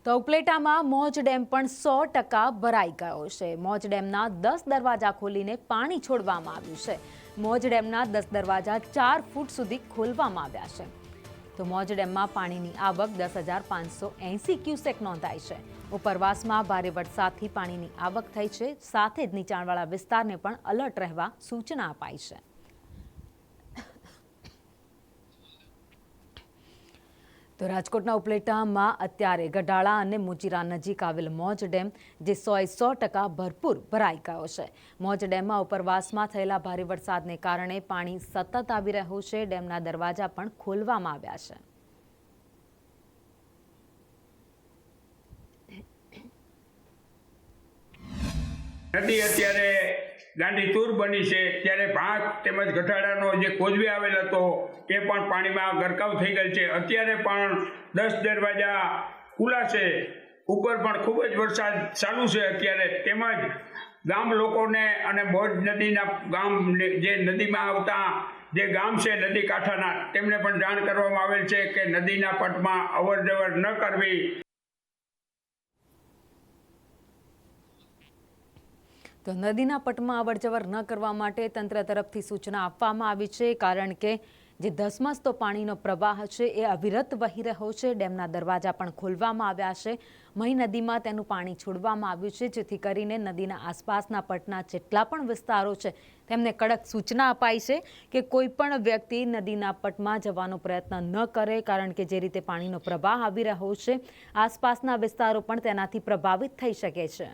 તો ઉપલેટામાં મોજ ડેમ પણ 100% ભરાઈ ગયો છે। મોજ ડેમના 10 દરવાજા ખોલીને પાણી છોડવામાં આવ્યું છે। મોજ ડેમના 10 દરવાજા 4 ફૂટ સુધી ખોલવામાં આવ્યા છે। તો મોજ ડેમમાં પાણીની આવક 10,580 ક્યુસેક નોંધાઈ છે। ઉપરવાસમાં ભારે વરસાદથી પાણીની આવક થઈ છે, સાથે જ નીચાણવાળા વિસ્તારને પણ એલર્ટ રહેવા સૂચના અપાઈ છે। તો રાજકોટના ઉપલેટામાં અત્યારે ગઢાળા અને મુજીરા નજીક આવેલ મોજ ડેમ જે 100% ભરપૂર ભરાઈ ગયો છે। મોજ ડેમમાં ઉપરવાસમાં થયેલા ભારે વરસાદને કારણે પાણી સતત આવી રહ્યું છે। ડેમના દરવાજા પણ ખોલવામાં આવ્યા છે। નદી અત્યારે ગાંડીતુર બની છે, ત્યારે ભાગ તેમજ ગઢાડાનો જે કોઝવે આવેલ હતો એ પણ પાણીમાં ગરકાવ થઈ ગયેલ છે। અત્યારે પણ 10 દરવાજા ખુલ્લા છે, ઉપર પણ ખૂબ જ વરસાદ ચાલુ છે અત્યારે। તેમજ ગામ લોકોને અને મોજ નદીના ગામ જે નદીમાં આવતા જે ગામ છે નદી કાંઠાના, તેમને પણ જાણ કરવામાં આવેલ છે કે નદીના પટમાં અવર જવર ન કરવી। તો નદીના પટમાં અવરજવર ન કરવા માટે તંત્ર તરફથી સૂચના આપવામાં આવી છે, કારણ કે જે ધસમસતો પાણીનો પ્રવાહ છે એ અવિરત વહી રહ્યો છે। ડેમના દરવાજા પણ ખોલવામાં આવ્યા છે। મહી નદીમાં તેનું પાણી છોડવામાં આવ્યું છે, જેથી કરીને નદીના આસપાસના પટના જેટલા પણ વિસ્તારો છે તેમને કડક સૂચના અપાઈ છે કે કોઈ પણ વ્યક્તિ નદીના પટમાં જવાનો પ્રયત્ન ન કરે, કારણ કે જે રીતે પાણીનો પ્રવાહ આવી રહ્યો છે આસપાસના વિસ્તારો પણ તેનાથી પ્રભાવિત થઈ શકે છે।